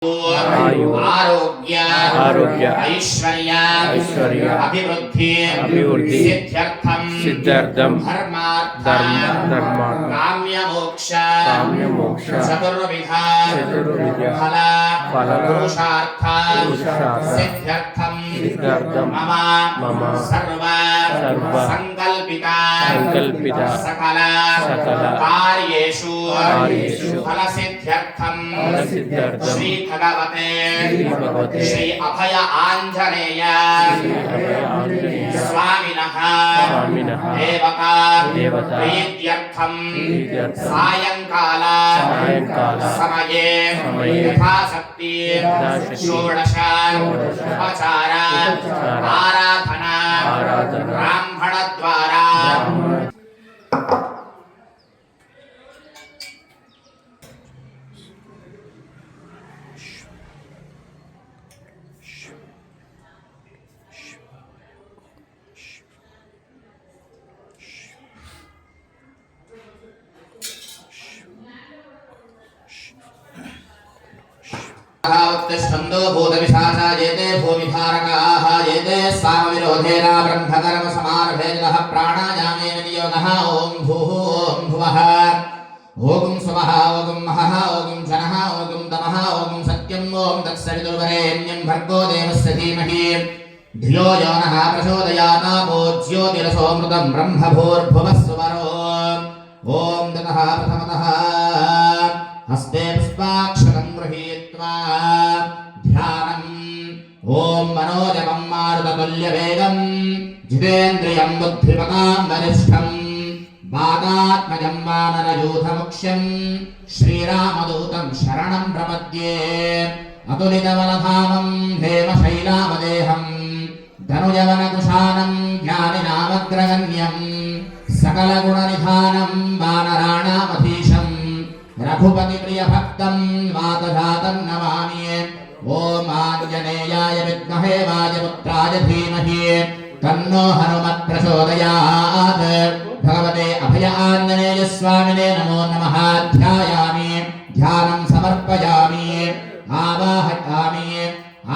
आयु आरोग्य ऐश्वर्य अभिवृद्धि सिद्ध्यर्थम धर्म काम्य मोक्ष चतुर्विधा फल पुरुषार्थ सिद्ध्यर्थम मम सर्व संकल्पिता सकल कार्येषु फल सिद्ध्यर्थम श्री भगवते श्री अभय आंजनेय स्वामिनः देवता प्रीत्यर्थम सायंकाल समये यथाशक्ति षोडश उपचार आराधना ब्राह्मण द्वारा उत्तिष्ठन्तो भूतविशाचा येते भूमिधारकाः येते सामविरोधेन ब्रह्मकर्म समारभेदः प्राणायामे विनियोगः ॐ भूः ॐ भुवः ॐ स्वः ॐ महः ॐ जनः ॐ तमः ॐ सत्यं ॐ तत्सवितुर्वरेण्यं भर्गो देवस्य धीमहि धियो यो नः प्रचोदयात् नमो ज्योतिरसोऽमृतं ब्रह्मभूर्भुवः सुवरो ॐ ततः प्रथमतः हस्ते पुष्पाक्षतं गृहीत्वा ध्यानम् ॐ मनोजवं मारुततुल्यवेगं जितेन्द्रियं बुद्धिमतां वरिष्ठं वातात्मजं वानरयूथमुख्यं श्रीरामदूतं शरणं प्रपद्ये अतुलितबलधामं हेमशैलामदेहं धनुजवनकुशानं ज्ञानिनामग्रगण्यं सकलगुणनिधानं वानराणामधीशं रघुपति प्रिय भक्तं वातजातं नमामि ॐ आञ्जनेयाय विद्महे वायुपुत्राय धीमहि तन्नो हनुमत् प्रचोदयात् भगवते अभय आञ्जनेय स्वामिने नमो नमः ध्यायामि ध्यानं समर्पयामि आवाहयामि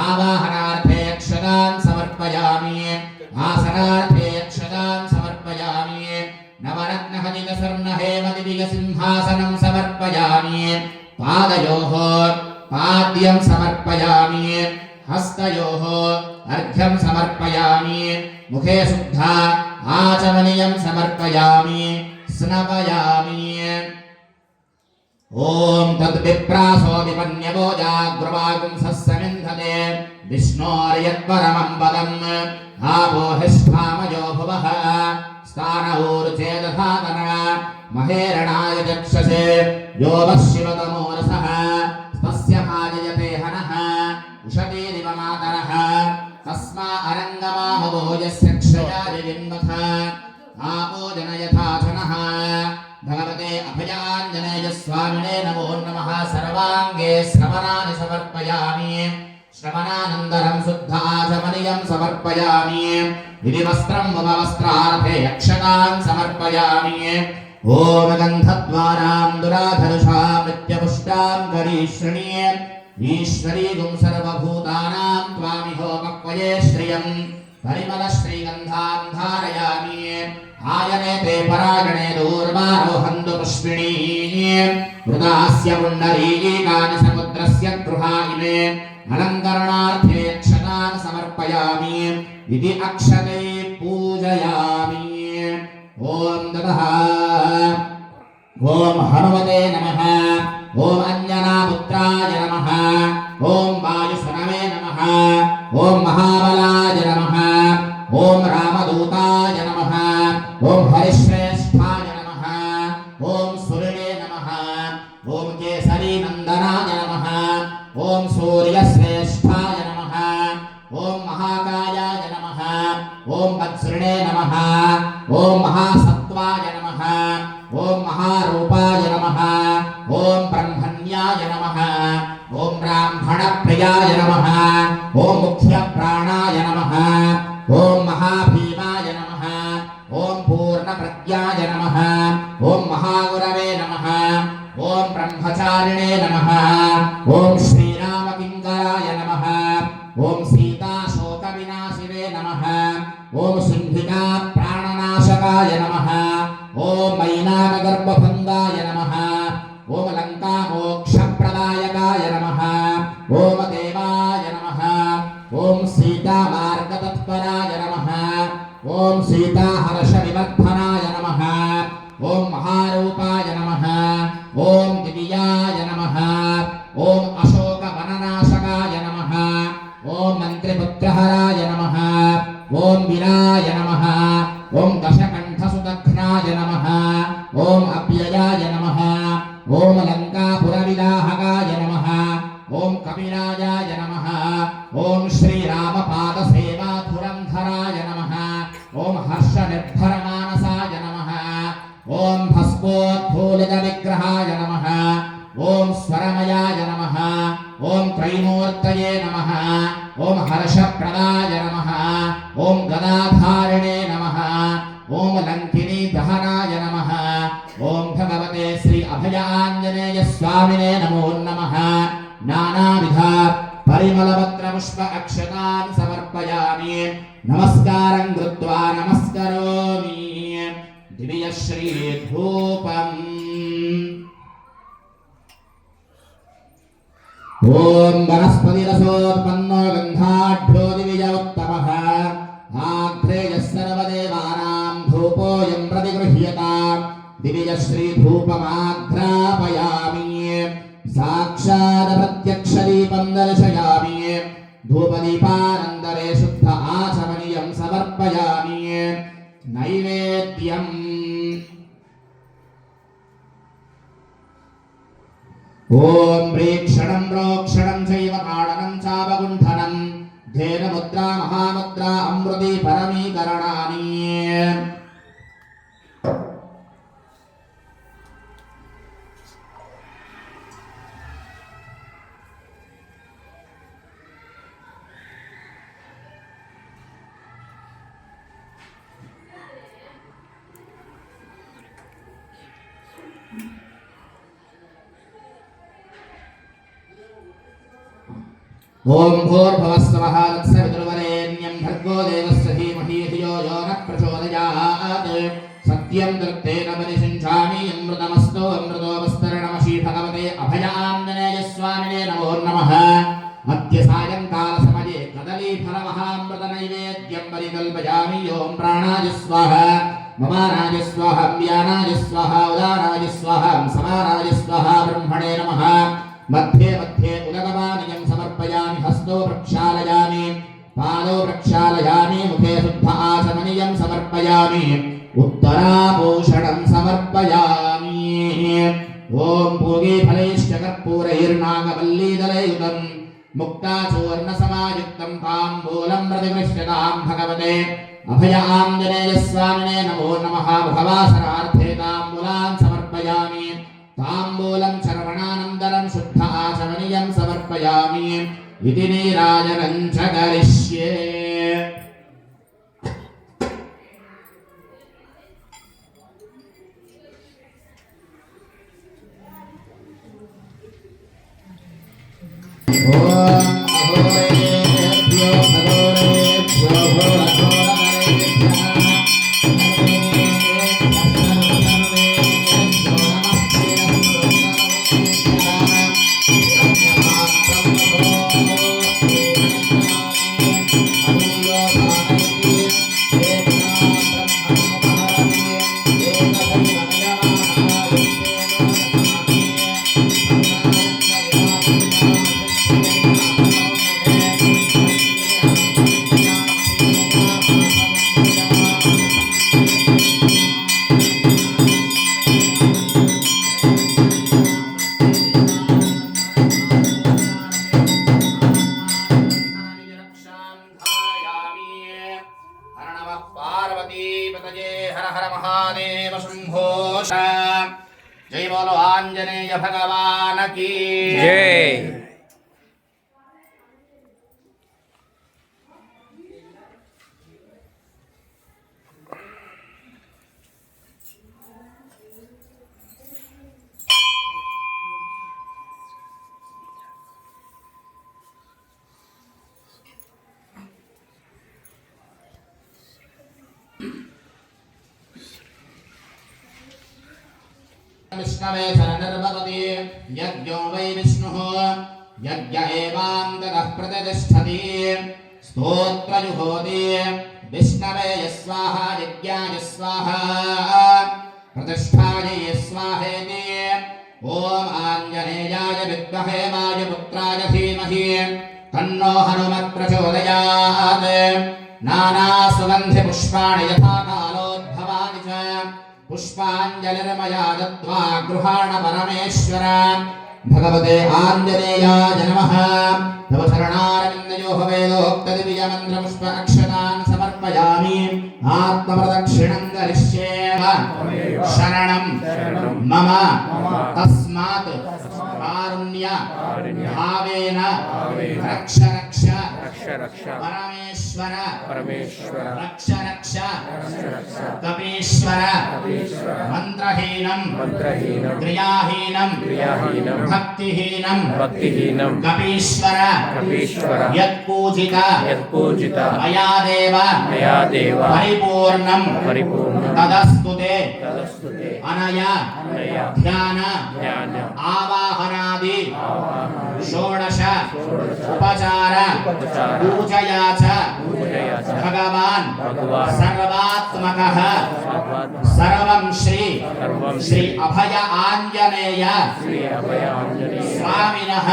आवाहनार्थे अक्षतान् समर्पयामि आसनार्थे अक्षतान् समर्पयामि नवरत्नखचितस्वर्णहेमदिव्यसिंहासनं समर्पयामि पादयोः पाद्यं समर्पयामि हस्तयोः अर्घ्यं समर्पयामि मुखे शुद्धा आचमनीयं समर्पयामि स्नपयामि ॐ तद्विप्रासो विपन्यवो जाग्रवागुंसस्समिन्धते विष्णोर्यत्परमं पदम् आपोहिष्ठामयो भुवः स्थानऊर्चेदधातन महेरणाय चक्षसे यो वः शिवतमो रसः तस्य भाजयते हनः उषतीरिव मातरः तस्मा अरङ्गमाहवो यस्य क्षयाय जिन्वथ आपो जनयथा जनः भगवते अभयाञ्जनेय स्वामिने नमो नमः सर्वाङ्गे श्रवणानि समर्पयामि श्रवणानन्तरं शुद्धाचमनीयं समर्पयामि इति वस्त्रं मम वस्त्रार्थे अक्षतान् समर्पयामि ॐ गन्धद्वारां दुराधनुषां नित्यपुष्टां करीश्रणी ईश्वरीगुं सर्वभूतानां त्वामिहोपक्वये श्रियं परिमलश्रीगन्धां धारयामि आयने ते परागणे दूर्वारोहन्तु पुष्पिणी मृतास्य पुण्डरीकानि समुद्रस्य गृहा इमे अलङ्करणार्थे अक्षतान् समर्पयामि इति अक्षते पूजयामि ॐ ततः ॐ हनुमते नमः ॐ अञ्जनापुत्राय नमः ॐ वायुसुनवे नमः ॐ महाबलाय नमः ॐ रामदूताय नमः ॐ हरिश्रेष्ठाय नमः ॐ सूर्ये नमः ॐ केसरीनन्दनाय नमः ॐ सूर्यश्रेष्ठाय नमः ॐ महाकायाय नमः ॐ वत्सृणे नमः ॐ महासत्त्वाय नमः ॐ महारूपाय नमः ॐ ब्रह्मण्याय नमः ॐ ब्राह्मणप्रियाय नमः ॐ मुख्यप्राणाय नमः ॐ महाभीमाय नमः ॐ पूर्णप्रज्ञाय नमः ॐ महागुरवे नमः ॐ ब्रह्मचारिणे नमः ॐ श्रीरामकीर्तनाय नमः ओम मैनाकगर्भभङ्गाय नमः ओम लङ्कामोक्षप्रदायकाय नमः ओम देवाय नमः ओम सीतामार्गतत्पराय नमः ओम सीताहर्षविवर्धनाय नमः ओम महारूपाय नमः ओम दिव्याय नमः ओम अशोकवननाशकाय नमः ओम मन्त्रिपुत्रहराय नमः ओम वीराय नमः ओम दशकण्ठसुदघ्नाय नमः ओम अव्ययाय नमः ओम लङ्कापुरविदाहकाय नमः ओम कपिराजाय नमः ओम श्रीरामपादसेवाधुरन्धराय नमः ओम हर्षनिर्भरमानसाय नमः ओम भस्मोद्भूलितविग्रहाय नमः ओम स्वरमयाय नमः ओम त्रैमूर्तये नमः ओम हर्षप्रदाय नमः ओम गदाधारिणे नमः ओम लङ्किनी दहनाय नमः ओम भगवते श्री अभय आञ्जनेय स्वामिने नमो नमः नानाविध परिमलपत्रपुष्प अक्षतान् समर्पयामि नमस्कारं कृत्वा नमस्करोमि दिव्यश्रीधूपम् ओम वनस्पतिरसोत्पन्नो गन्धाढ्यो दिव्य उत्तमः आग्नेयः सर्वदेवानां धूपोऽयं प्रतिगृह्यताम् दिव्यश्रीधूपमाघ्रापयामि साक्षात् प्रत्यक्षदीपं दर्शयामि धूपदीपानन्दरे शुद्ध आचमनीयं समर्पयामि नैवेद्यम् ओम प्रेक्षणं प्रोक्षणं चैव ताडनं चापगुण्ठनं धेनुमुद्रा महामुद्रा अमृति परमीकरणानि ओम भूर्भुवस्सवः तत्सवितुर्वरेण्यं भर्गो देवस्य धीमहि धियो यो नः प्रचोदयात् सत्यं दृष्टेन परिषिञ्चामि अमृतमस्तु अमृतोपस्तरणमषि भगवते अभय आञ्जनेय स्वामिने नमो नमः अद्य सायंकालसमये कदलीफलमहामृतनैवेद्यं परिकल्पयामि ओम प्राणाय स्वाहा ममानाय स्वाहा व्यानाय स्वाहा उदानाय स्वाहा समानाय स्वाहा ब्रह्मणे नमः मध्ये मध्ये उदगवानियं समर्पयामि हस्तो प्रक्षालयामि पादौ प्रक्षालयामि मुखे शुद्ध आचमनीयं समर्पयामि उत्तराभूषणं समर्पयामि ओम पूगीफलैश्च कर्पूरैर्नागवल्लीदलयुतं मुक्ताचूर्णसमायुक्तं ताम्बूलं प्रतिगृह्यतां भगवते अभय आञ्जनेय स्वामिने नमो नमः मुखवासनार्थे ताम्बूलान् समर्पयामि ताम्बूलं शरवणानन्दनं शुद्ध आचमनीयं समर्पयामि इति नीराजनं च करिष्ये जय बोलो आंजनेय भगवान की जय। विष्णवे शरणर्भवति यज्ञो वै विष्णुः यज्ञ एवान्ततः प्रतिष्ठति स्तोत्रजुहोति विष्णवे स्वाहा यज्ञाय स्वाहा प्रतिष्ठायै स्वाहेति ॐ आञ्जनेयाय विद्महे वायुपुत्राय धीमहि तन्नो हनुमत् प्रचोदयात् नानासुगन्धिपुष्पाणि यथा कालोद्भवानि च पुष्पाञ्जलिर्मया दत्त्वा गृहाण परमेश्वर भगवते आञ्जनेयाय नमः तव शरणारविन्दयोः वेदोक्तदिव्यमन्त्रपुष्प अक्षतान् समर्पयामि आत्मप्रदक्षिणं करिष्ये शरणं मम तस्मात् कारुण्य भावेन रक्ष परमेश्वर रक्ष कपीश्वर मंत्रहीनं क्रियाहीनं भक्तिहीनं कपीश्वर यत्पूजित मया देव परिपूर्णं तदस्तुते अनया ध्यान आवाहनादि षोडश उपचार पूजया च भगवान् सर्वात्मकः सर्वं श्री अभय आञ्जनेय स्वामिनः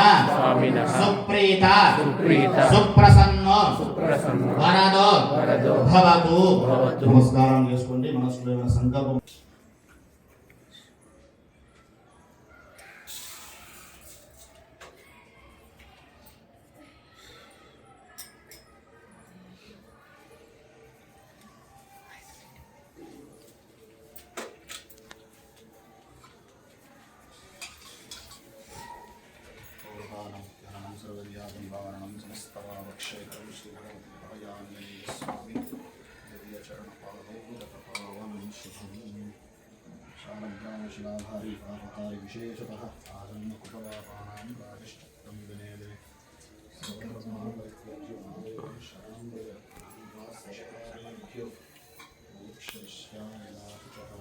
सुप्रीत सुप्रसन्नो वरदो भवतु नमस्कारं చేసుకోండి మనసులో ఉన్న సంకల్పం सर्वज्ञातं भावनं समस्तवावक्षेत्रं श्रीभगवद्भयाञ्जनेय स्वामी दिव्यचरणपादोदकपावनं शुभं शालग्रामशिलाधारी पापहारि विशेषतः आजन्मकुटवापानां राजिष्टं विनेदे सर्वधर्मापरित्यज्य शरणं देवास्यशकारेभ्यो मोक्षयिष्यामिनाथः